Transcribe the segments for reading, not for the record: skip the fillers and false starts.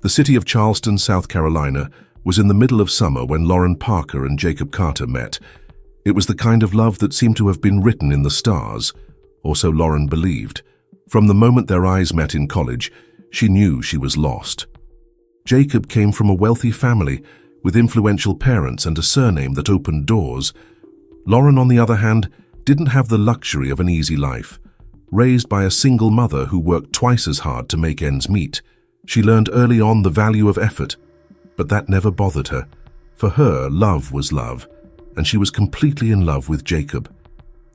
The city of Charleston, South Carolina, was in the middle of summer when Lauren Parker and Jacob Carter met. It was the kind of love that seemed to have been written in the stars, or so Lauren believed. From the moment their eyes met in college, she knew she was lost. Jacob came from a wealthy family with influential parents and a surname that opened doors. Lauren, on the other hand, didn't have the luxury of an easy life. Raised by a single mother who worked twice as hard to make ends meet, she learned early on the value of effort, but that never bothered her. For her, love was love, and she was completely in love with Jacob.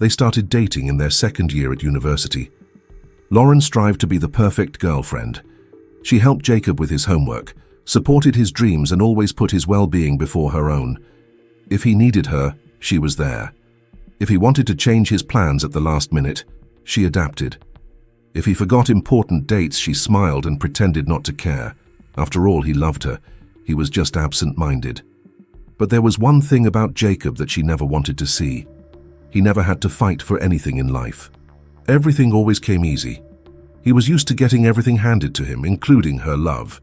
They started dating in their second year at university. Lauren strived to be the perfect girlfriend. She helped Jacob with his homework, supported his dreams, and always put his well-being before her own. If he needed her, she was there. If he wanted to change his plans at the last minute, she adapted. If he forgot important dates, she smiled and pretended not to care. After all, he loved her. He was just absent-minded. But there was one thing about Jacob that she never wanted to see. He never had to fight for anything in life. Everything always came easy. He was used to getting everything handed to him, including her love.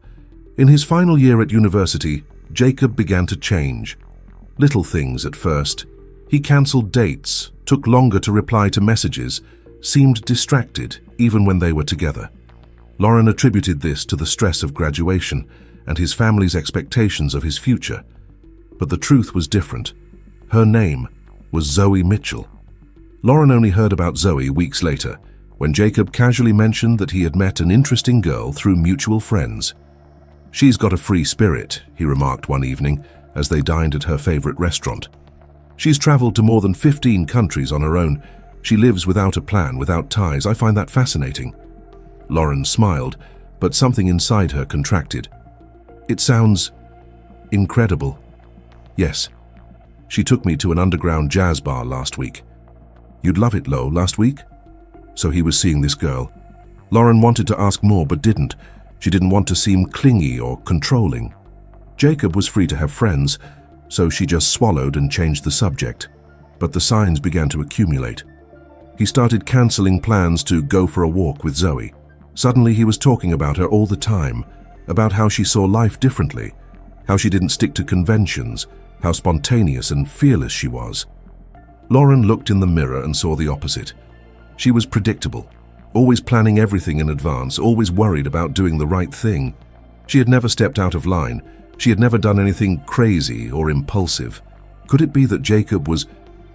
In his final year at university, Jacob began to change. Little things at first. He cancelled dates, took longer to reply to messages, seemed distracted even when they were together. Lauren attributed this to the stress of graduation and his family's expectations of his future. But the truth was different. Her name was Zoe Mitchell. Lauren only heard about Zoe weeks later, when Jacob casually mentioned that he had met an interesting girl through mutual friends. "She's got a free spirit," he remarked one evening as they dined at her favorite restaurant. "She's traveled to more than 15 countries on her own. She lives without a plan, without ties. I find that fascinating." Lauren smiled, but something inside her contracted. "It sounds incredible." "Yes. She took me to an underground jazz bar last week." "You'd love it, Lo, last week?" So he was seeing this girl. Lauren wanted to ask more but didn't. She didn't want to seem clingy or controlling. Jacob was free to have friends, so she just swallowed and changed the subject. But the signs began to accumulate. He started cancelling plans to go for a walk with Zoe. Suddenly he was talking about her all the time, about how she saw life differently, how she didn't stick to conventions, how spontaneous and fearless she was. Lauren looked in the mirror and saw the opposite. She was predictable, always planning everything in advance, always worried about doing the right thing. She had never stepped out of line. She had never done anything crazy or impulsive. Could it be that Jacob was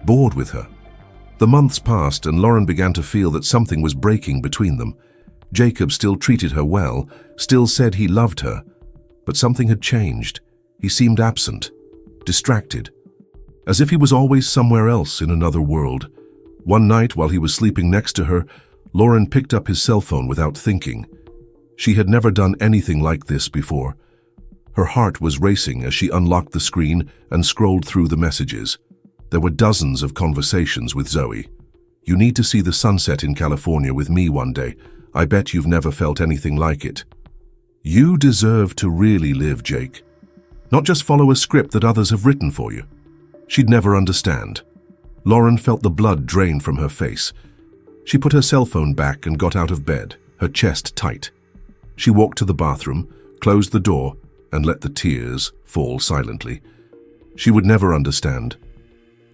bored with her? The months passed and Lauren began to feel that something was breaking between them. Jacob still treated her well, still said he loved her, but something had changed. He seemed absent, distracted, as if he was always somewhere else in another world. One night, while he was sleeping next to her, Lauren picked up his cell phone without thinking. She had never done anything like this before. Her heart was racing as she unlocked the screen and scrolled through the messages. There were dozens of conversations with Zoe. "You need to see the sunset in California with me one day. I bet you've never felt anything like it." You deserve to really live, Jake. Not just follow a script that others have written for you. She'd never understand. Lauren felt the blood drain from her face. She put her cell phone back and got out of bed, her chest tight. She walked to the bathroom, closed the door, and let the tears fall silently. She would never understand.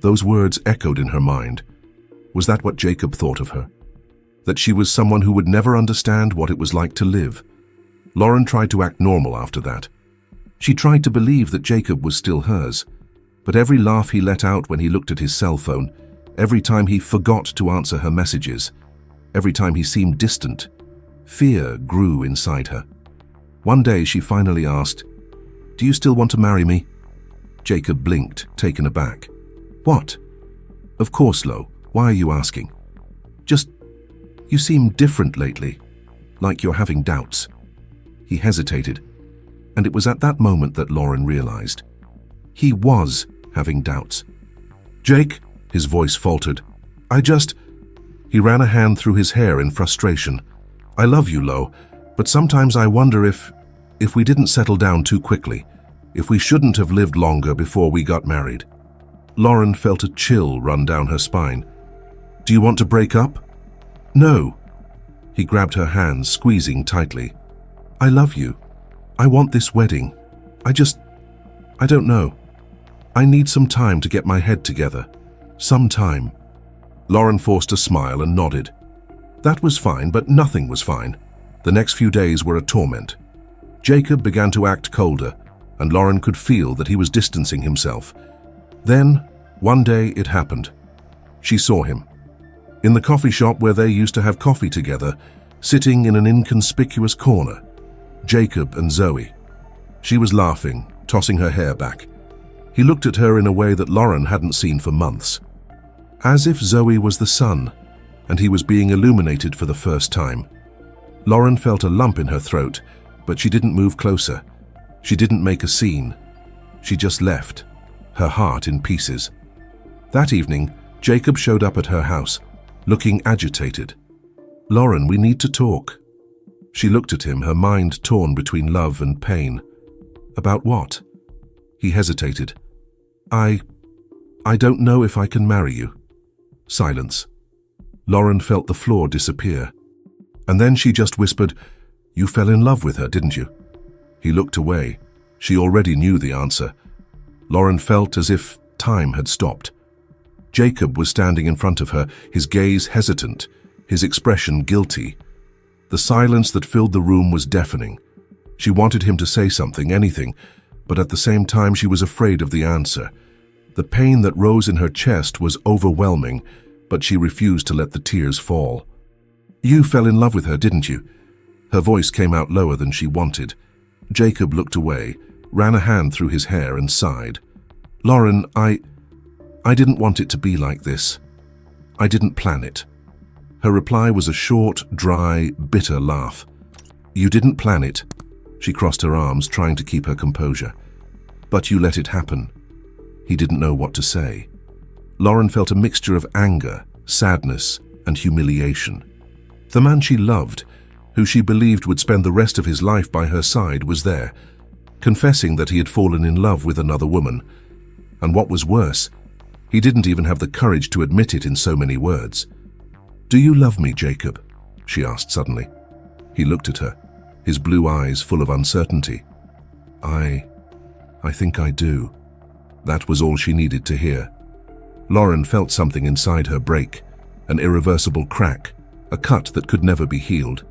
Those words echoed in her mind. Was that what Jacob thought of her? That she was someone who would never understand what it was like to live? Lauren tried to act normal after that. She tried to believe that Jacob was still hers. But every laugh he let out when he looked at his cell phone, every time he forgot to answer her messages, every time he seemed distant, fear grew inside her. One day she finally asked, "Do you still want to marry me?" Jacob blinked, taken aback. "What?" "Of course, Lo. Why are you asking?" "Just, you seem different lately, like you're having doubts." He hesitated, and it was at that moment that Lauren realized. He was having doubts. "Jake," his voice faltered, He ran a hand through his hair in frustration. "I love you, Lo, but sometimes I wonder if we didn't settle down too quickly, if we shouldn't have lived longer before we got married." Lauren felt a chill run down her spine. "Do you want to break up?" "No." He grabbed her hands, squeezing tightly. "I love you. I want this wedding. I don't know. I need some time to get my head together. Some time." Lauren forced a smile and nodded. That was fine, but nothing was fine. The next few days were a torment. Jacob began to act colder, and Lauren could feel that he was distancing himself. Then, one day, it happened. She saw him. In the coffee shop where they used to have coffee together, sitting in an inconspicuous corner. Jacob and Zoe. She was laughing, tossing her hair back. He looked at her in a way that Lauren hadn't seen for months. As if Zoe was the sun, and he was being illuminated for the first time. Lauren felt a lump in her throat, but she didn't move closer. She didn't make a scene. She just left, her heart in pieces. That evening, Jacob showed up at her house, looking agitated. "Lauren, we need to talk." She looked at him, her mind torn between love and pain. "About what?" He hesitated. I don't know if I can marry you." Silence. Lauren felt the floor disappear. And then she just whispered, "You fell in love with her, didn't you?" He looked away. She already knew the answer. Lauren felt as if time had stopped. Jacob was standing in front of her, his gaze hesitant, his expression guilty. The silence that filled the room was deafening. She wanted him to say something, anything, but at the same time she was afraid of the answer. The pain that rose in her chest was overwhelming, but she refused to let the tears fall. "You fell in love with her, didn't you?" Her voice came out lower than she wanted. Jacob looked away, ran a hand through his hair and sighed. "Lauren, I didn't want it to be like this. I didn't plan it." Her reply was a short, dry, bitter laugh. "You didn't plan it." She crossed her arms, trying to keep her composure. "But you let it happen." He didn't know what to say. Lauren felt a mixture of anger, sadness, and humiliation. The man she loved, who she believed would spend the rest of his life by her side, was there, confessing that he had fallen in love with another woman. And what was worse, he didn't even have the courage to admit it in so many words. "Do you love me, Jacob?" she asked suddenly. He looked at her, his blue eyes full of uncertainty. I think I do." That was all she needed to hear. Lauren felt something inside her break, an irreversible crack, a cut that could never be healed.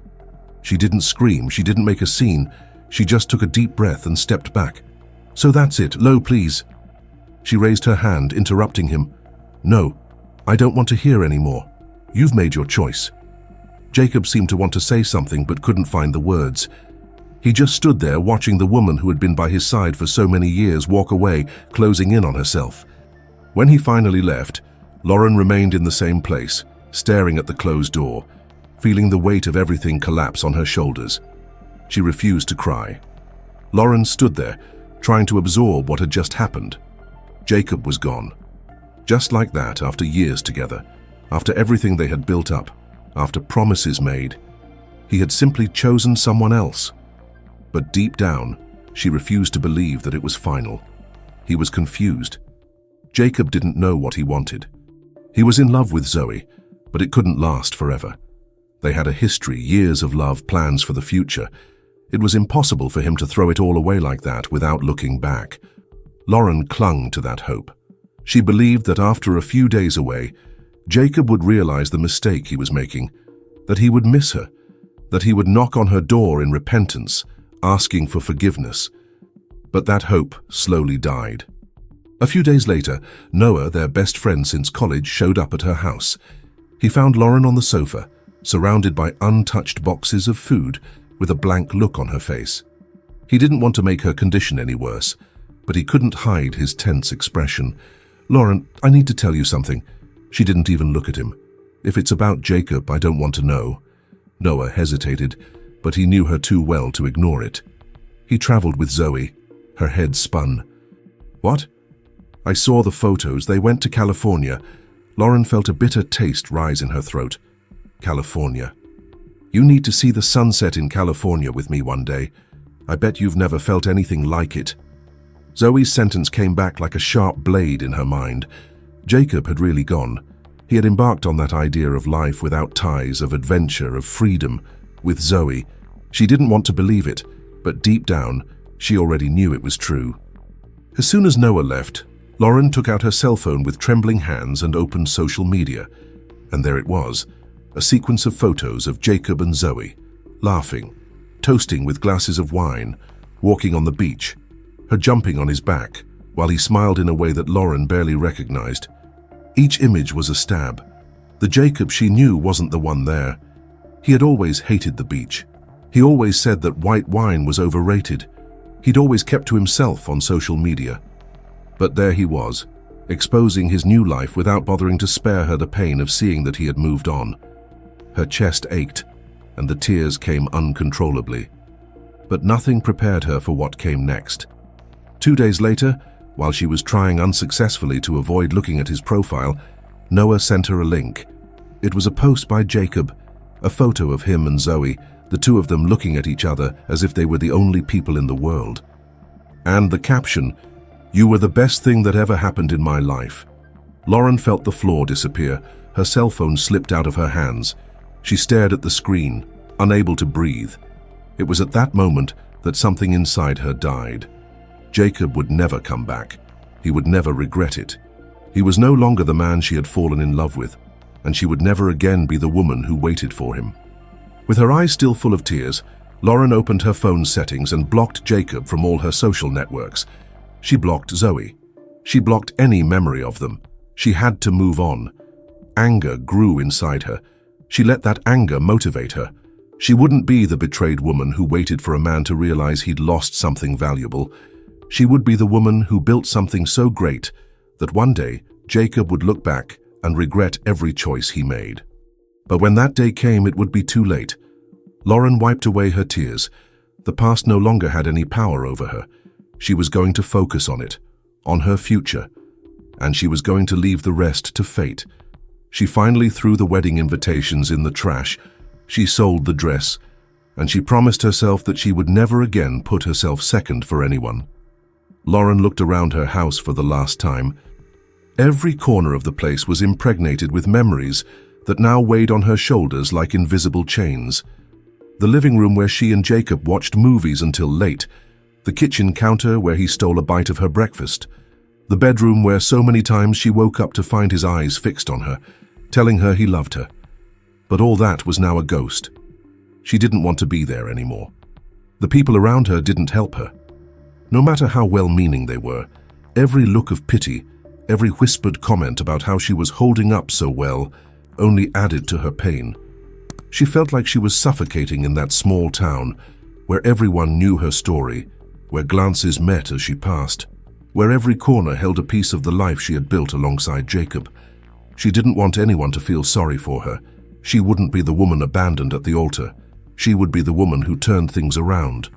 She didn't scream, she didn't make a scene, she just took a deep breath and stepped back. "So that's it, Lo, please." She raised her hand, interrupting him. "No, I don't want to hear any more. You've made your choice." Jacob seemed to want to say something but couldn't find the words. He just stood there watching the woman who had been by his side for so many years walk away, closing in on herself. When he finally left, Lauren remained in the same place, staring at the closed door, feeling the weight of everything collapse on her shoulders. She refused to cry. Lauren stood there, trying to absorb what had just happened. Jacob was gone. Just like that, after years together, after everything they had built up, after promises made, he had simply chosen someone else. But deep down, she refused to believe that it was final. He was confused. Jacob didn't know what he wanted. He was in love with Zoe, but it couldn't last forever. They had a history, years of love, plans for the future. It was impossible for him to throw it all away like that without looking back. Lauren clung to that hope. She believed that after a few days away, Jacob would realize the mistake he was making, that he would miss her, that he would knock on her door in repentance, asking for forgiveness. But that hope slowly died. A few days later, Noah, their best friend since college, showed up at her house. He found Lauren on the sofa, surrounded by untouched boxes of food, with a blank look on her face. He didn't want to make her condition any worse, but he couldn't hide his tense expression. "Lauren, I need to tell you something." She didn't even look at him. "If it's about Jacob, I don't want to know." Noah hesitated, but he knew her too well to ignore it. "He traveled with Zoe." Her head spun. "What?" "I saw the photos. They went to California." Lauren felt a bitter taste rise in her throat. "California. You need to see the sunset in California with me one day. I bet you've never felt anything like it." Zoe's sentence came back like a sharp blade in her mind. Jacob had really gone. He had embarked on that idea of life without ties, of adventure, of freedom. With Zoe. She didn't want to believe it, but deep down, she already knew it was true. As soon as Noah left, Lauren took out her cell phone with trembling hands and opened social media. And there it was, a sequence of photos of Jacob and Zoe, laughing, toasting with glasses of wine, walking on the beach, her jumping on his back, while he smiled in a way that Lauren barely recognized. Each image was a stab. The Jacob she knew wasn't the one there. He had always hated the beach. He always said that white wine was overrated. He'd always kept to himself on social media. But there he was, exposing his new life without bothering to spare her the pain of seeing that he had moved on. Her chest ached, and the tears came uncontrollably. But nothing prepared her for what came next. 2 days later, while she was trying unsuccessfully to avoid looking at his profile, Noah sent her a link. It was a post by Jacob, a photo of him and Zoe, the two of them looking at each other as if they were the only people in the world. And the caption, "You were the best thing that ever happened in my life." Lauren felt the floor disappear. Her cell phone slipped out of her hands. She stared at the screen, unable to breathe. It was at that moment that something inside her died. Jacob would never come back. He would never regret it. He was no longer the man she had fallen in love with, and she would never again be the woman who waited for him. With her eyes still full of tears, Lauren opened her phone settings and blocked Jacob from all her social networks. She blocked Zoe. She blocked any memory of them. She had to move on. Anger grew inside her. She let that anger motivate her. She wouldn't be the betrayed woman who waited for a man to realize he'd lost something valuable. She would be the woman who built something so great that one day Jacob would look back and regret every choice he made. But when that day came, it would be too late. Lauren wiped away her tears. The past no longer had any power over her. She was going to focus on it, on her future, and she was going to leave the rest to fate. She finally threw the wedding invitations in the trash. She sold the dress, and she promised herself that she would never again put herself second for anyone. Lauren looked around her house for the last time. Every corner of the place was impregnated with memories that now weighed on her shoulders like invisible chains. The living room where she and Jacob watched movies until late, the kitchen counter where he stole a bite of her breakfast, the bedroom where so many times she woke up to find his eyes fixed on her, telling her he loved her. But all that was now a ghost. She didn't want to be there anymore. The people around her didn't help her. No matter how well-meaning they were, every look of pity, every whispered comment about how she was holding up so well, only added to her pain. She felt like she was suffocating in that small town, where everyone knew her story, where glances met as she passed, where every corner held a piece of the life she had built alongside Jacob. She didn't want anyone to feel sorry for her. She wouldn't be the woman abandoned at the altar. She would be the woman who turned things around.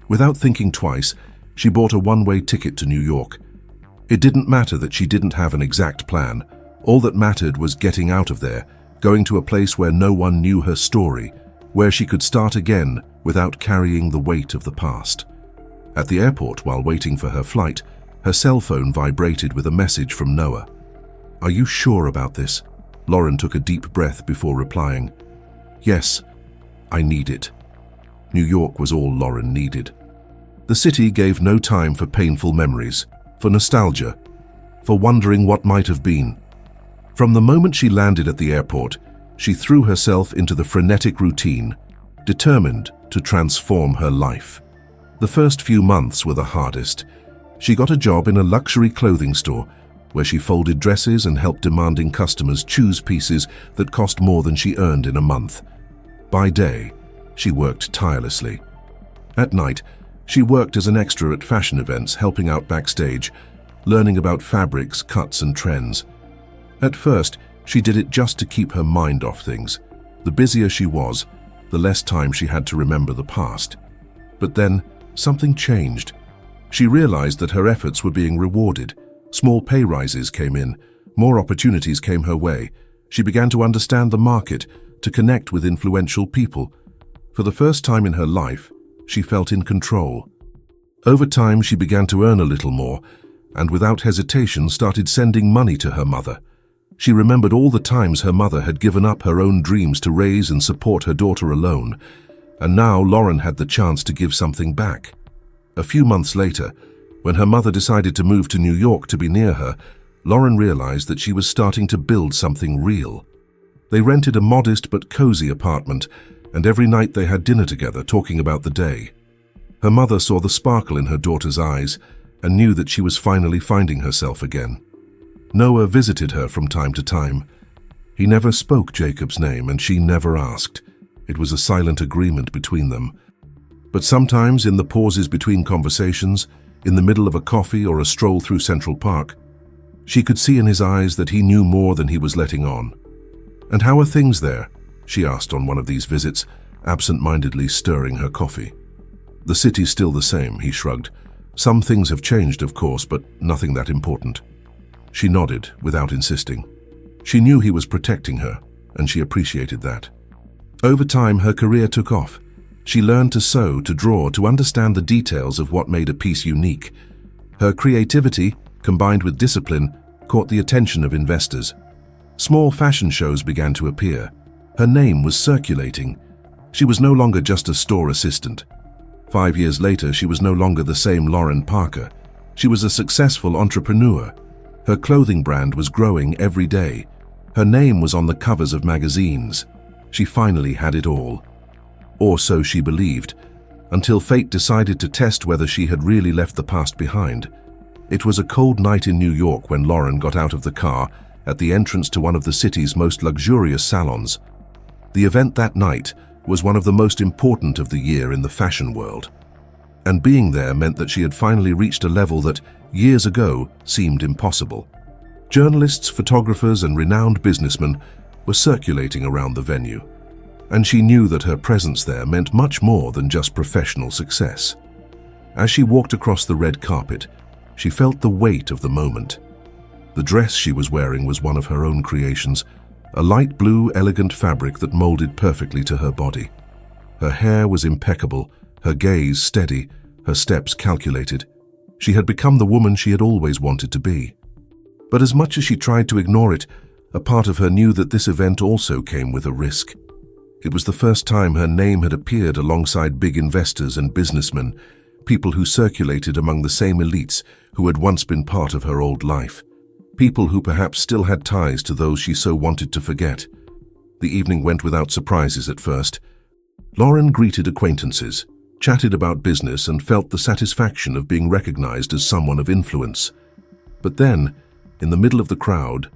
Without thinking twice, she bought a one-way ticket to New York. It didn't matter that she didn't have an exact plan. All that mattered was getting out of there, going to a place where no one knew her story, where she could start again without carrying the weight of the past. At the airport, while waiting for her flight, her cell phone vibrated with a message from Noah. "Are you sure about this?" Lauren took a deep breath before replying. "Yes, I need it." New York was all Lauren needed. The city gave no time for painful memories, for nostalgia, for wondering what might have been. From the moment she landed at the airport, she threw herself into the frenetic routine, determined to transform her life. The first few months were the hardest. She got a job in a luxury clothing store, where she folded dresses and helped demanding customers choose pieces that cost more than she earned in a month. By day, she worked tirelessly. At night, she worked as an extra at fashion events, helping out backstage, learning about fabrics, cuts, and trends. At first, she did it just to keep her mind off things. The busier she was, the less time she had to remember the past. But then, something changed. She realized that her efforts were being rewarded. Small pay rises came in, more opportunities came her way. She began to understand the market, to connect with influential people. For the first time in her life, she felt in control. Over time, she began to earn a little more, and without hesitation started sending money to her mother. She remembered all the times her mother had given up her own dreams to raise and support her daughter alone. And now Lauren had the chance to give something back. A few months later, when her mother decided to move to New York to be near her, Lauren realized that she was starting to build something real. They rented a modest but cozy apartment, and every night they had dinner together, talking about the day. Her mother saw the sparkle in her daughter's eyes and knew that she was finally finding herself again. Noah visited her from time to time. He never spoke Jacob's name, and she never asked. It was a silent agreement between them. But sometimes, in the pauses between conversations, in the middle of a coffee or a stroll through Central Park, she could see in his eyes that he knew more than he was letting on. "And how are things there?" she asked on one of these visits, absent-mindedly stirring her coffee. "The city's still the same," he shrugged. "Some things have changed, of course, but nothing that important." She nodded, without insisting. She knew he was protecting her, and she appreciated that. Over time, her career took off. She learned to sew, to draw, to understand the details of what made a piece unique. Her creativity, combined with discipline, caught the attention of investors. Small fashion shows began to appear. Her name was circulating. She was no longer just a store assistant. 5 years later, she was no longer the same Lauren Parker. She was a successful entrepreneur. Her clothing brand was growing every day. Her name was on the covers of magazines. She finally had it all. Or so she believed, until fate decided to test whether she had really left the past behind. It was a cold night in New York when Lauren got out of the car at the entrance to one of the city's most luxurious salons. The event that night was one of the most important of the year in the fashion world. And being there meant that she had finally reached a level that, years ago, seemed impossible. Journalists, photographers, and renowned businessmen were circulating around the venue, and she knew that her presence there meant much more than just professional success. As she walked across the red carpet, she felt the weight of the moment. The dress she was wearing was one of her own creations, a light blue, elegant fabric that molded perfectly to her body. Her hair was impeccable, her gaze steady, her steps calculated. She had become the woman she had always wanted to be. But as much as she tried to ignore it, a part of her knew that this event also came with a risk. It was the first time her name had appeared alongside big investors and businessmen, people who circulated among the same elites who had once been part of her old life. People who perhaps still had ties to those she so wanted to forget. The evening went without surprises at first. Lauren greeted acquaintances, chatted about business, and felt the satisfaction of being recognized as someone of influence. But then, in the middle of the crowd,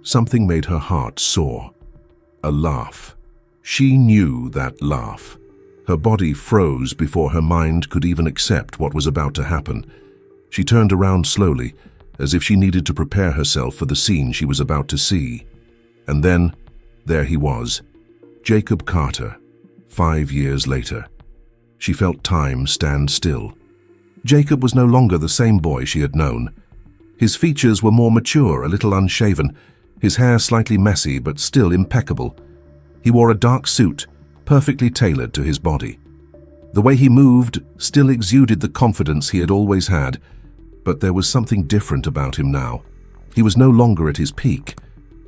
something made her heart soar. A laugh. She knew that laugh. Her body froze before her mind could even accept what was about to happen. She turned around slowly, as if she needed to prepare herself for the scene she was about to see. And then, there he was, Jacob Carter, 5 years later. She felt time stand still. Jacob was no longer the same boy she had known. His features were more mature, a little unshaven, his hair slightly messy but still impeccable. He wore a dark suit, perfectly tailored to his body. The way he moved still exuded the confidence he had always had, but there was something different about him now. He was no longer at his peak.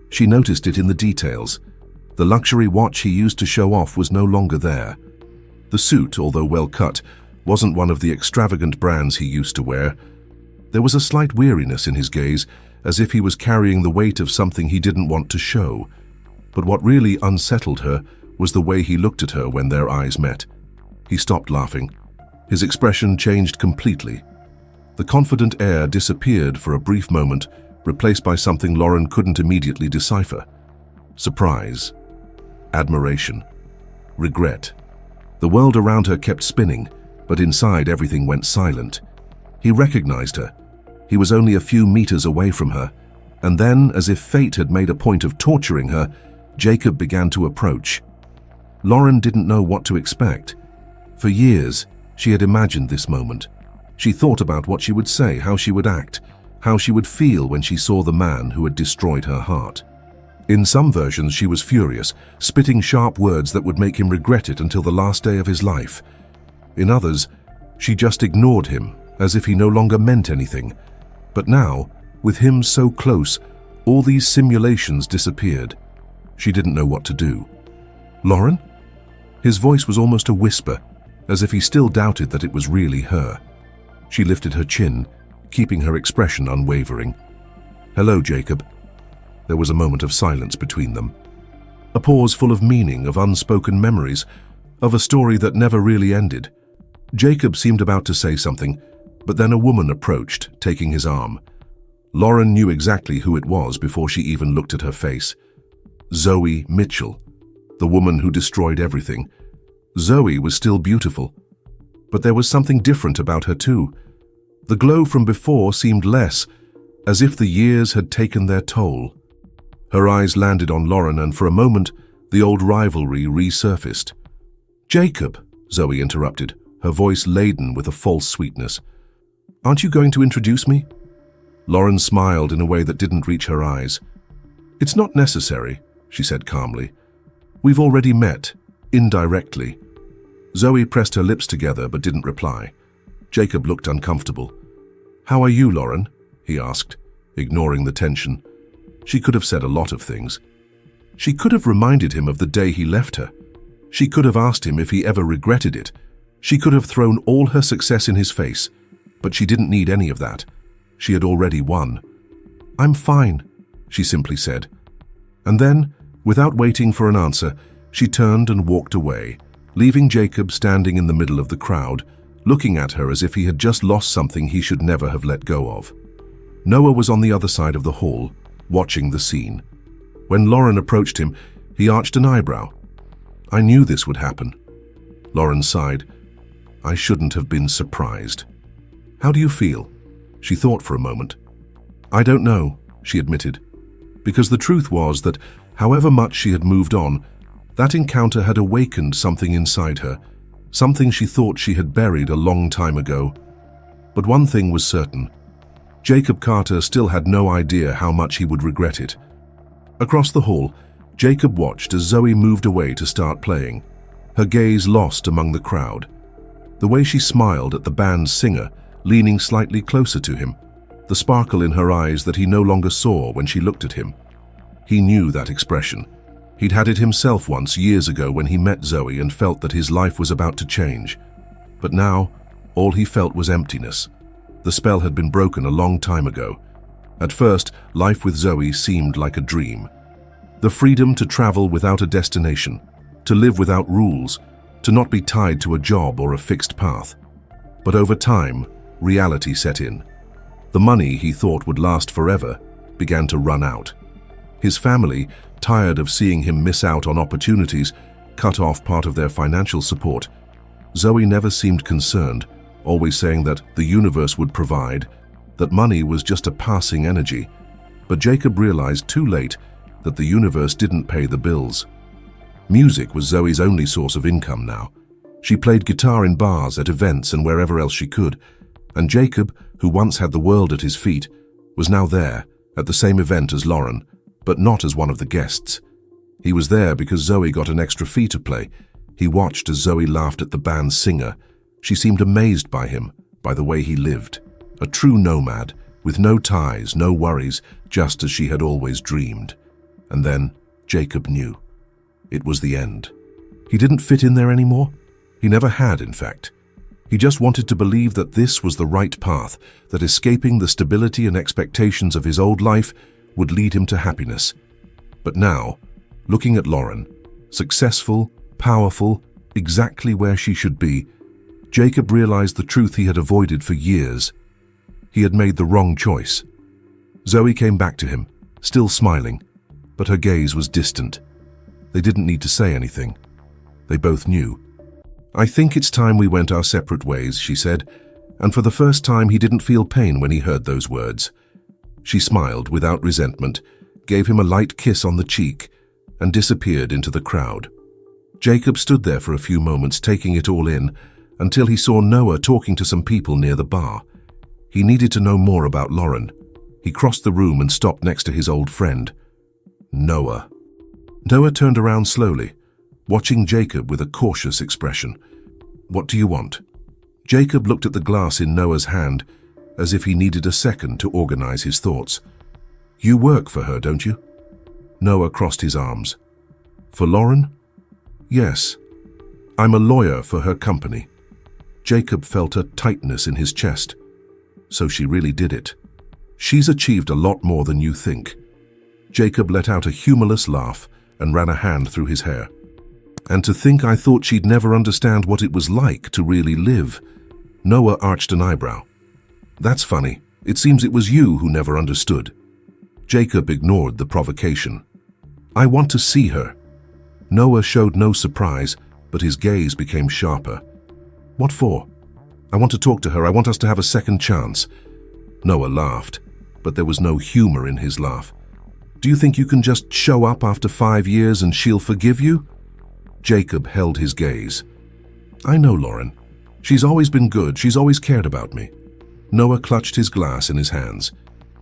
She noticed it in the details. The luxury watch he used to show off was no longer there. The suit, although well cut, wasn't one of the extravagant brands he used to wear. There was a slight weariness in his gaze, as if he was carrying the weight of something he didn't want to show. But what really unsettled her was the way he looked at her when their eyes met. He stopped laughing. His expression changed completely. The confident air disappeared for a brief moment, replaced by something Lauren couldn't immediately decipher. Surprise, admiration, regret. The world around her kept spinning, but inside everything went silent. He recognized her. He was only a few meters away from her, and then, as if fate had made a point of torturing her, Jacob began to approach. Lauren didn't know what to expect. For years, she had imagined this moment. She thought about what she would say, how she would act, how she would feel when she saw the man who had destroyed her heart. In some versions, she was furious, spitting sharp words that would make him regret it until the last day of his life. In others, she just ignored him, as if he no longer meant anything. But now, with him so close, all these simulations disappeared. She didn't know what to do. "Lauren?" His voice was almost a whisper, as if he still doubted that it was really her. She lifted her chin, keeping her expression unwavering. "Hello, Jacob." There was a moment of silence between them. A pause full of meaning, of unspoken memories, of a story that never really ended. Jacob seemed about to say something, but then a woman approached, taking his arm. Lauren knew exactly who it was before she even looked at her face. Zoe Mitchell, the woman who destroyed everything. Zoe was still beautiful, but there was something different about her too. The glow from before seemed less, as if the years had taken their toll. Her eyes landed on Lauren, and for a moment, the old rivalry resurfaced. "Jacob," Zoe interrupted, her voice laden with a false sweetness. "Aren't you going to introduce me?" Lauren smiled in a way that didn't reach her eyes. "It's not necessary," she said calmly. "We've already met, indirectly." Zoe pressed her lips together but didn't reply. Jacob looked uncomfortable. "How are you, Lauren?" he asked, ignoring the tension. She could have said a lot of things. She could have reminded him of the day he left her. She could have asked him if he ever regretted it. She could have thrown all her success in his face, but she didn't need any of that. She had already won. "I'm fine," she simply said. And then, without waiting for an answer, she turned and walked away, leaving Jacob standing in the middle of the crowd, looking at her as if he had just lost something he should never have let go of. Noah was on the other side of the hall, watching the scene. When Lauren approached him, he arched an eyebrow. "I knew this would happen." Lauren sighed. "I shouldn't have been surprised." "How do you feel?" She thought for a moment. "I don't know," she admitted, because the truth was that, however much she had moved on, that encounter had awakened something inside her, something she thought she had buried a long time ago. But one thing was certain. Jacob Carter still had no idea how much he would regret it. Across the hall, Jacob watched as Zoe moved away to start playing, her gaze lost among the crowd. The way she smiled at the band's singer, leaning slightly closer to him, the sparkle in her eyes that he no longer saw when she looked at him. He knew that expression. He'd had it himself once years ago when he met Zoe and felt that his life was about to change. But now, all he felt was emptiness. The spell had been broken a long time ago. At first, life with Zoe seemed like a dream. The freedom to travel without a destination, to live without rules, to not be tied to a job or a fixed path. But over time, reality set in. The money he thought would last forever began to run out. His family, tired of seeing him miss out on opportunities, cut off part of their financial support. Zoe never seemed concerned, always saying that the universe would provide, that money was just a passing energy. But Jacob realized too late that the universe didn't pay the bills. Music was Zoe's only source of income now. She played guitar in bars, at events, and wherever else she could. And Jacob, who once had the world at his feet, was now there, at the same event as Lauren, but not as one of the guests. He was there because Zoe got an extra fee to play. He watched as Zoe laughed at the band's singer. She seemed amazed by him, by the way he lived. A true nomad, with no ties, no worries, just as she had always dreamed. And then Jacob knew. It was the end. He didn't fit in there anymore. He never had, in fact. He just wanted to believe that this was the right path, that escaping the stability and expectations of his old life would lead him to happiness. But now, looking at Lauren, successful, powerful, exactly where she should be, Jacob realized the truth he had avoided for years. He had made the wrong choice. Zoe came back to him, still smiling, but her gaze was distant. They didn't need to say anything. They both knew. "I think it's time we went our separate ways," she said, and for the first time he didn't feel pain when he heard those words. She smiled without resentment, gave him a light kiss on the cheek, and disappeared into the crowd. Jacob stood there for a few moments, taking it all in, until he saw Noah talking to some people near the bar. He needed to know more about Lauren. He crossed the room and stopped next to his old friend. Noah. Noah turned around slowly, watching Jacob with a cautious expression. "What do you want?" Jacob looked at the glass in Noah's hand, as if he needed a second to organize his thoughts. "You work for her, don't you?" Noah crossed his arms. "For Lauren?" "Yes." I'm a lawyer for her company." Jacob felt a tightness in his chest. So she really did it. She's achieved a lot more than you think. Jacob let out a humorless laugh and ran a hand through his hair. "And to think I thought she'd never understand what it was like to really live." Noah arched an eyebrow. "That's funny. It seems it was you who never understood." Jacob ignored the provocation. "I want to see her." Noah showed no surprise, but his gaze became sharper. "What for?" "I want to talk to her. I want us to have a second chance." Noah laughed, but there was no humor in his laugh. "Do you think you can just show up after 5 years and she'll forgive you?" Jacob held his gaze. "I know Lauren. She's always been good. She's always cared about me." Noah clutched his glass in his hands.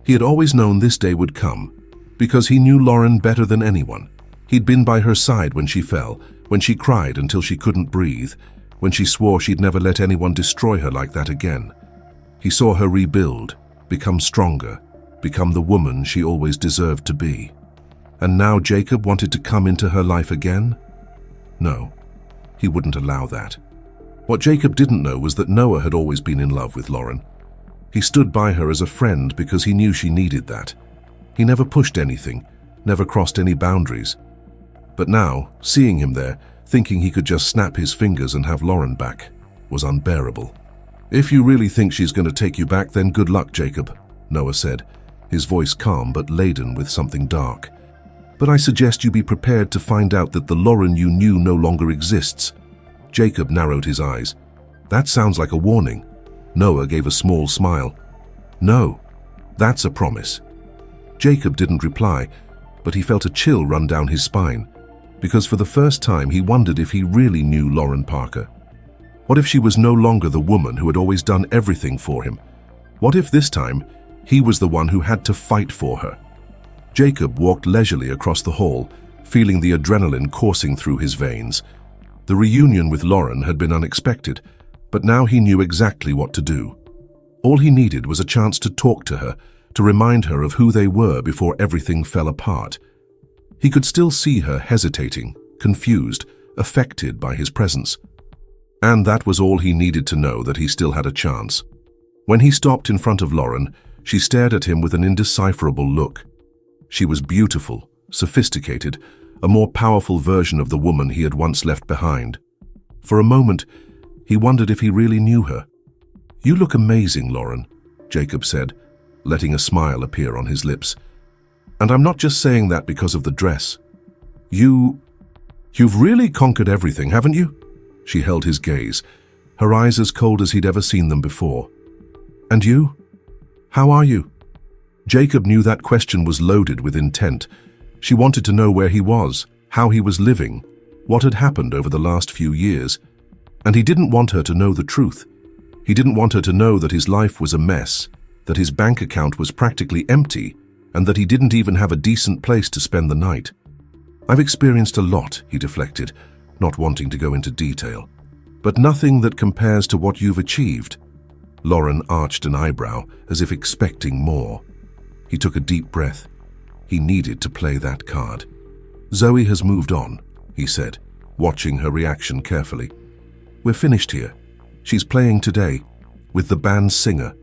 He had always known this day would come, because he knew Lauren better than anyone. He'd been by her side when she fell, when she cried until she couldn't breathe, when she swore she'd never let anyone destroy her like that again. He saw her rebuild, become stronger, become the woman she always deserved to be. And now Jacob wanted to come into her life again? No, he wouldn't allow that. What Jacob didn't know was that Noah had always been in love with Lauren. He stood by her as a friend because he knew she needed that. He never pushed anything, never crossed any boundaries. But now, seeing him there, thinking he could just snap his fingers and have Lauren back, was unbearable. "If you really think she's going to take you back, then good luck, Jacob," Noah said, his voice calm but laden with something dark. "But I suggest you be prepared to find out that the Lauren you knew no longer exists." Jacob narrowed his eyes. "That sounds like a warning." Noah gave a small smile. "No, that's a promise." Jacob didn't reply, but he felt a chill run down his spine, because for the first time he wondered if he really knew Lauren Parker. What if she was no longer the woman who had always done everything for him? What if this time he was the one who had to fight for her? Jacob walked leisurely across the hall, feeling the adrenaline coursing through his veins. The reunion with Lauren had been unexpected, but now he knew exactly what to do. All he needed was a chance to talk to her, to remind her of who they were before everything fell apart. He could still see her hesitating, confused, affected by his presence. And that was all he needed to know, that he still had a chance. When he stopped in front of Lauren, she stared at him with an indecipherable look. She was beautiful, sophisticated, a more powerful version of the woman he had once left behind. For a moment, he wondered if he really knew her. "You look amazing, Lauren," Jacob said, letting a smile appear on his lips. "And I'm not just saying that because of the dress. You've really conquered everything, haven't you?" She held his gaze, her eyes as cold as he'd ever seen them before. "And you? How are you?" Jacob knew that question was loaded with intent. She wanted to know where he was, how he was living, what had happened over the last few years. And he didn't want her to know the truth. He didn't want her to know that his life was a mess, that his bank account was practically empty, and that he didn't even have a decent place to spend the night. "I've experienced a lot," he deflected, not wanting to go into detail. "But nothing that compares to what you've achieved." Lauren arched an eyebrow, as if expecting more. He took a deep breath. He needed to play that card. "Zoe has moved on," he said, watching her reaction carefully. "We're finished here. She's playing today, with the band's singer,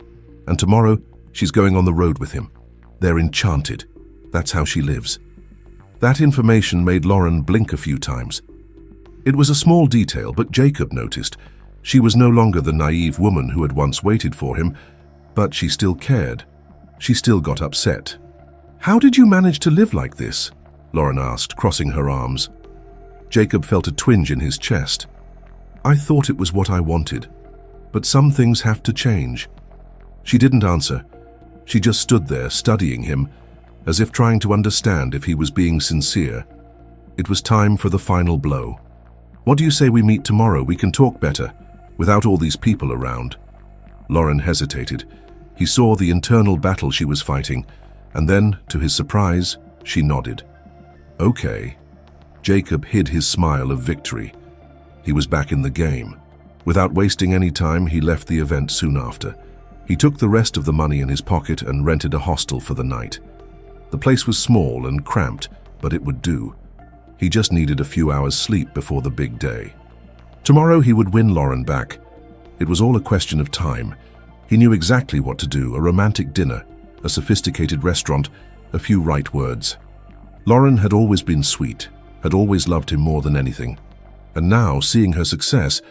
and tomorrow she's going on the road with him. They're enchanted. That's how she lives." That information made Lauren blink a few times. It was a small detail, but Jacob noticed. She was no longer the naive woman who had once waited for him, but she still cared. She still got upset. "How did you manage to live like this?" Lauren asked, crossing her arms. Jacob felt a twinge in his chest. "I thought it was what I wanted, but some things have to change." She didn't answer. She just stood there, studying him, as if trying to understand if he was being sincere. It was time for the final blow. "What do you say we meet tomorrow? We can talk better, without all these people around." Lauren hesitated. He saw the internal battle she was fighting, and then, to his surprise, she nodded. "Okay." Jacob hid his smile of victory. He was back in the game. Without wasting any time, he left the event soon after. He took the rest of the money in his pocket and rented a hostel for the night. The place was small and cramped, but it would do. He just needed a few hours' sleep before the big day. Tomorrow he would win Lauren back. It was all a question of time. He knew exactly what to do: a romantic dinner, a sophisticated restaurant, a few right words. Lauren had always been sweet, had always loved him more than anything. And now, seeing her success,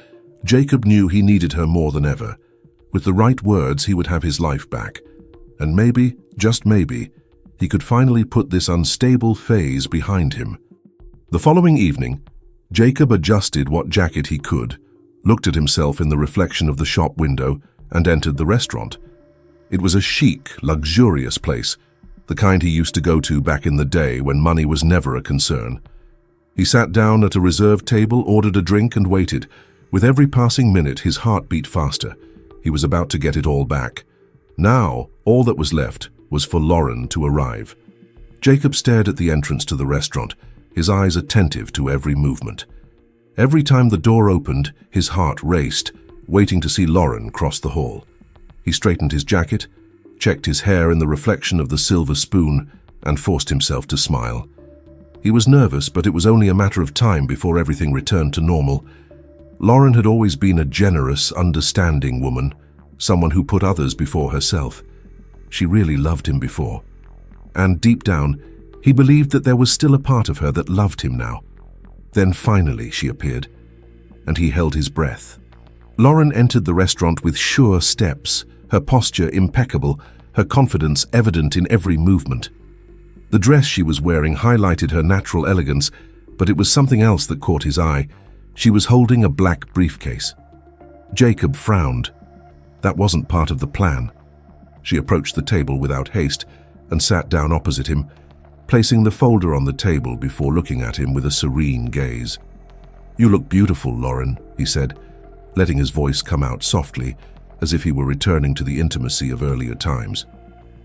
Jacob knew he needed her more than ever. With the right words, he would have his life back. And maybe, just maybe, he could finally put this unstable phase behind him. The following evening, Jacob adjusted what jacket he could, looked at himself in the reflection of the shop window, and entered the restaurant. It was a chic, luxurious place, the kind he used to go to back in the day when money was never a concern. He sat down at a reserved table, ordered a drink, and waited. With every passing minute, his heart beat faster. He was about to get it all back. Now, all that was left was for Lauren to arrive. Jacob stared at the entrance to the restaurant, his eyes attentive to every movement. Every time the door opened, his heart raced, waiting to see Lauren cross the hall. He straightened his jacket, checked his hair in the reflection of the silver spoon, and forced himself to smile. He was nervous, but it was only a matter of time before everything returned to normal. Lauren had always been a generous, understanding woman, someone who put others before herself. She really loved him before. And deep down, he believed that there was still a part of her that loved him now. Then finally she appeared, and he held his breath. Lauren entered the restaurant with sure steps, her posture impeccable, her confidence evident in every movement. The dress she was wearing highlighted her natural elegance, but it was something else that caught his eye. She was holding a black briefcase. Jacob frowned. That wasn't part of the plan. She approached the table without haste and sat down opposite him, placing the folder on the table before looking at him with a serene gaze. "You look beautiful, Lauren," he said, letting his voice come out softly, as if he were returning to the intimacy of earlier times.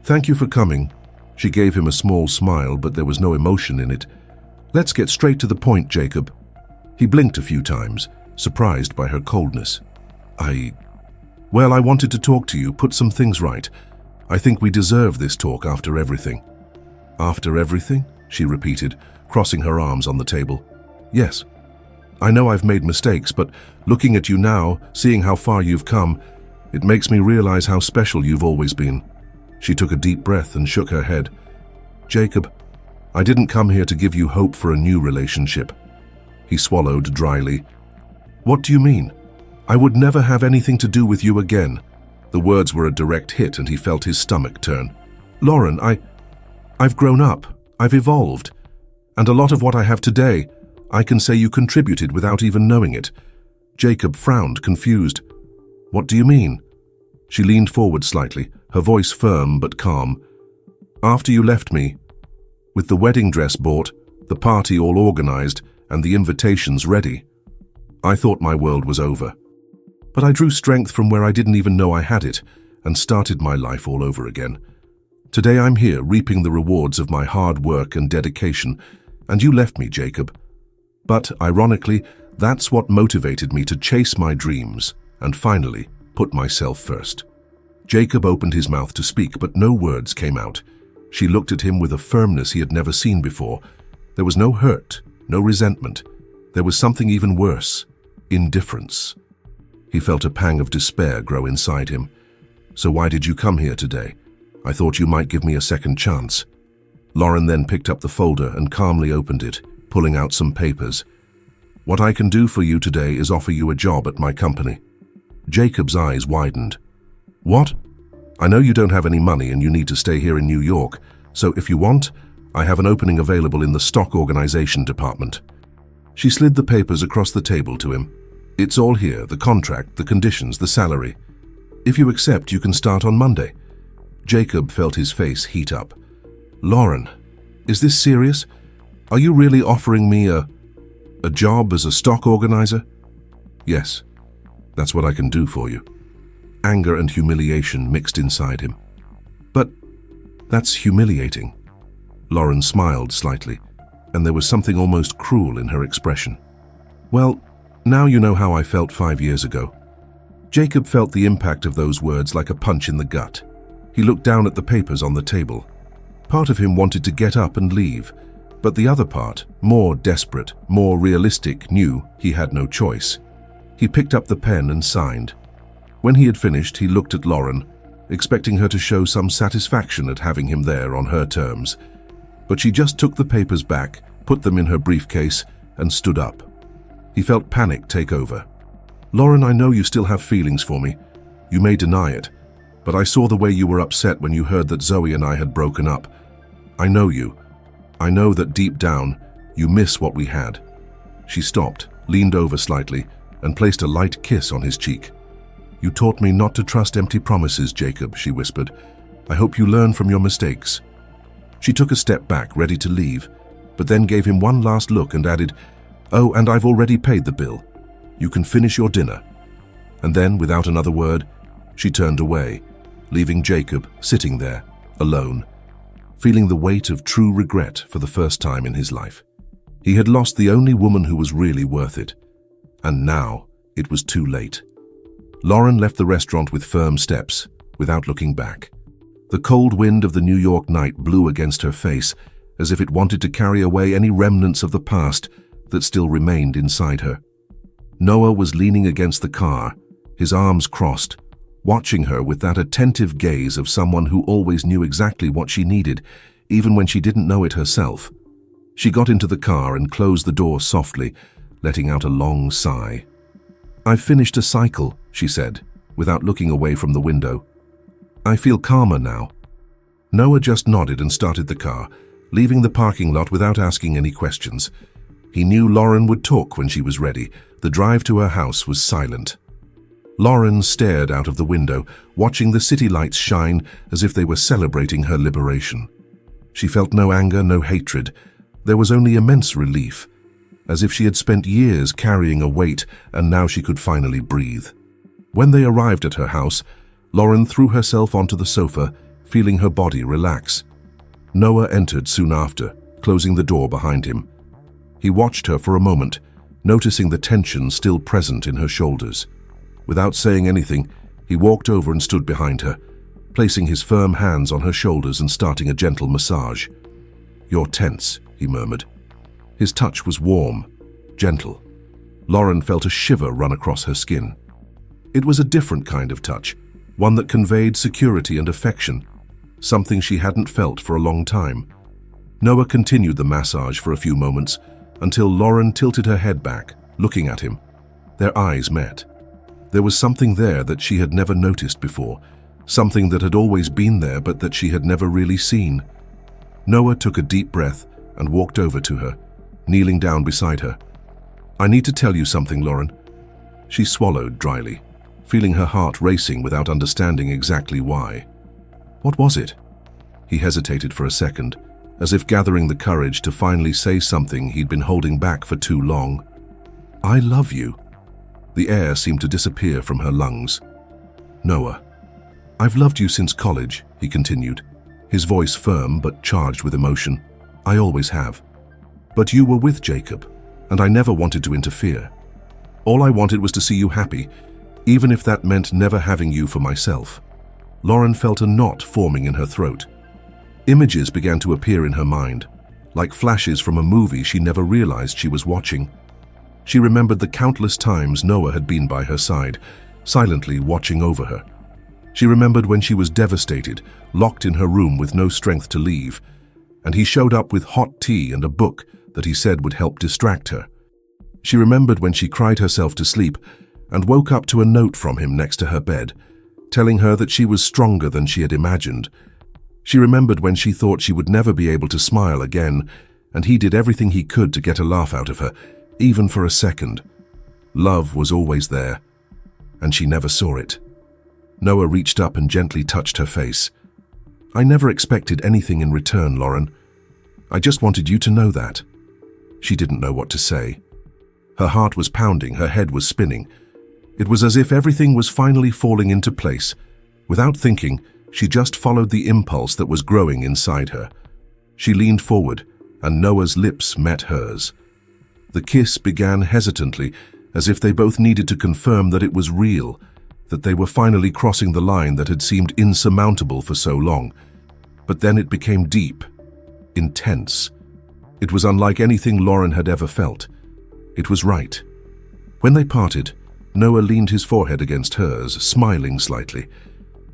"Thank you for coming." She gave him a small smile, but there was no emotion in it. "Let's get straight to the point, Jacob." He blinked a few times, surprised by her coldness. Well, I wanted to talk to you, put some things right. I think we deserve this talk after everything." "After everything?" she repeated, crossing her arms on the table. "Yes. I know I've made mistakes, but looking at you now, seeing how far you've come, it makes me realize how special you've always been." She took a deep breath and shook her head. "Jacob, I didn't come here to give you hope for a new relationship." He swallowed dryly. "What do you mean? I would never have anything to do with you again." The words were a direct hit, and he felt his stomach turn. "Lauren, I've grown up, I've evolved, and a lot of what I have today, I can say you contributed without even knowing it." Jacob frowned, confused. "What do you mean?" She leaned forward slightly, her voice firm but calm. "After you left me, with the wedding dress bought, the party all organized, and the invitations ready, I thought my world was over. But I drew strength from where I didn't even know I had it, and started my life all over again. Today I'm here, reaping the rewards of my hard work and dedication, and you left me, Jacob. But, ironically, that's what motivated me to chase my dreams, and finally, put myself first." Jacob opened his mouth to speak, but no words came out. She looked at him with a firmness he had never seen before. There was no hurt, no resentment. There was something even worse: indifference. He felt a pang of despair grow inside him. "So why did you come here today? I thought you might give me a second chance." Lauren then picked up the folder and calmly opened it, pulling out some papers. "What I can do for you today is offer you a job at my company." Jacob's eyes widened. "What? I know you don't have any money and you need to stay here in New York, so if you want, I have an opening available in the stock organization department." She slid the papers across the table to him. "It's all here, the contract, the conditions, the salary. If you accept, you can start on Monday." Jacob felt his face heat up. "Lauren, is this serious? Are you really offering me a job as a stock organizer?" "Yes, that's what I can do for you." Anger and humiliation mixed inside him. "But that's humiliating." Lauren smiled slightly, and there was something almost cruel in her expression. "Well, now you know how I felt 5 years ago." Jacob felt the impact of those words like a punch in the gut. He looked down at the papers on the table. Part of him wanted to get up and leave, but the other part, more desperate, more realistic, knew he had no choice. He picked up the pen and signed. When he had finished, he looked at Lauren, expecting her to show some satisfaction at having him there on her terms. But she just took the papers back, put them in her briefcase, and stood up. He felt panic take over. "Lauren, I know you still have feelings for me. You may deny it, but I saw the way you were upset when you heard that Zoe and I had broken up. I know you. I know that deep down, you miss what we had." She stopped, leaned over slightly, and placed a light kiss on his cheek. "You taught me not to trust empty promises, Jacob," she whispered. "I hope you learn from your mistakes." She took a step back, ready to leave, but then gave him one last look and added, "Oh, and I've already paid the bill. You can finish your dinner." And then, without another word, she turned away, leaving Jacob sitting there, alone, feeling the weight of true regret for the first time in his life. He had lost the only woman who was really worth it, and now it was too late. Lauren left the restaurant with firm steps, without looking back. The cold wind of the New York night blew against her face, as if it wanted to carry away any remnants of the past that still remained inside her. Noah was leaning against the car, his arms crossed, watching her with that attentive gaze of someone who always knew exactly what she needed, even when she didn't know it herself. She got into the car and closed the door softly, letting out a long sigh. "I've finished a cycle," she said, without looking away from the window. "I feel calmer now." Noah just nodded and started the car, leaving the parking lot without asking any questions. He knew Lauren would talk when she was ready. The drive to her house was silent. Lauren stared out of the window, watching the city lights shine as if they were celebrating her liberation. She felt no anger, no hatred. There was only immense relief, as if she had spent years carrying a weight and now she could finally breathe. When they arrived at her house, Lauren threw herself onto the sofa, feeling her body relax. Noah entered soon after, closing the door behind him. He watched her for a moment, noticing the tension still present in her shoulders. Without saying anything, he walked over and stood behind her, placing his firm hands on her shoulders and starting a gentle massage. "You're tense," he murmured. His touch was warm, gentle. Lauren felt a shiver run across her skin. It was a different kind of touch, one that conveyed security and affection, something she hadn't felt for a long time. Noah continued the massage for a few moments, until Lauren tilted her head back, looking at him. Their eyes met. There was something there that she had never noticed before, something that had always been there but that she had never really seen. Noah took a deep breath and walked over to her, kneeling down beside her. "I need to tell you something, Lauren." She swallowed dryly, feeling her heart racing without understanding exactly why. "What was it?" He hesitated for a second, as if gathering the courage to finally say something he'd been holding back for too long. "I love you." The air seemed to disappear from her lungs. "Noah, I've loved you since college," he continued, his voice firm but charged with emotion. "I always have. But you were with Jacob, and I never wanted to interfere. All I wanted was to see you happy, even if that meant never having you for myself." Lauren felt a knot forming in her throat. Images began to appear in her mind, like flashes from a movie she never realized she was watching. She remembered the countless times Noah had been by her side, silently watching over her. She remembered when she was devastated, locked in her room with no strength to leave, and he showed up with hot tea and a book that he said would help distract her. She remembered when she cried herself to sleep and woke up to a note from him next to her bed, telling her that she was stronger than she had imagined. She remembered when she thought she would never be able to smile again, and he did everything he could to get a laugh out of her, even for a second. Love was always there, and she never saw it. Noah reached up and gently touched her face. "I never expected anything in return, Lauren. I just wanted you to know that." She didn't know what to say. Her heart was pounding, her head was spinning. It was as if everything was finally falling into place. Without thinking, she just followed the impulse that was growing inside her. She leaned forward, and Noah's lips met hers. The kiss began hesitantly, as if they both needed to confirm that it was real, that they were finally crossing the line that had seemed insurmountable for so long. But then it became deep, intense. It was unlike anything Lauren had ever felt. It was right. When they parted, Noah leaned his forehead against hers, smiling slightly.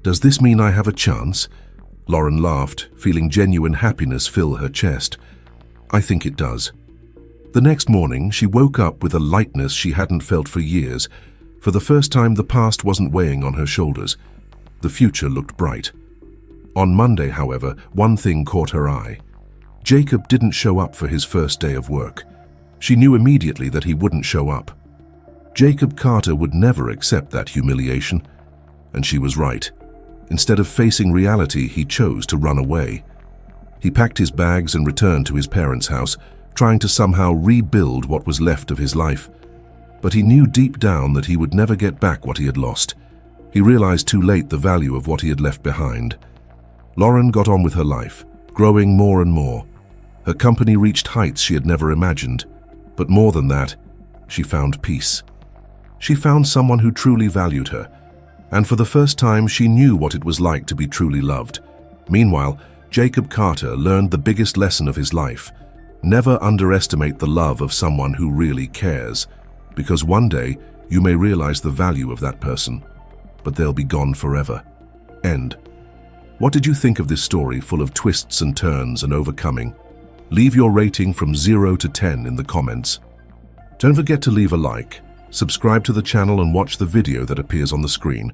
"Does this mean I have a chance?" Lauren laughed, feeling genuine happiness fill her chest. "I think it does." The next morning, she woke up with a lightness she hadn't felt for years. For the first time, the past wasn't weighing on her shoulders. The future looked bright. On Monday, however, one thing caught her eye. Jacob didn't show up for his first day of work. She knew immediately that he wouldn't show up. Jacob Carter would never accept that humiliation. And she was right. Instead of facing reality, he chose to run away. He packed his bags and returned to his parents' house, trying to somehow rebuild what was left of his life. But he knew deep down that he would never get back what he had lost. He realized too late the value of what he had left behind. Lauren got on with her life, growing more and more. Her company reached heights she had never imagined. But more than that, she found peace. She found someone who truly valued her, and for the first time she knew what it was like to be truly loved. Meanwhile, Jacob Carter learned the biggest lesson of his life. Never underestimate the love of someone who really cares, because one day you may realize the value of that person, but they'll be gone forever. End. What did you think of this story full of twists and turns and overcoming? Leave your rating from 0 to 10 in the comments. Don't forget to leave a like, subscribe to the channel and watch the video that appears on the screen.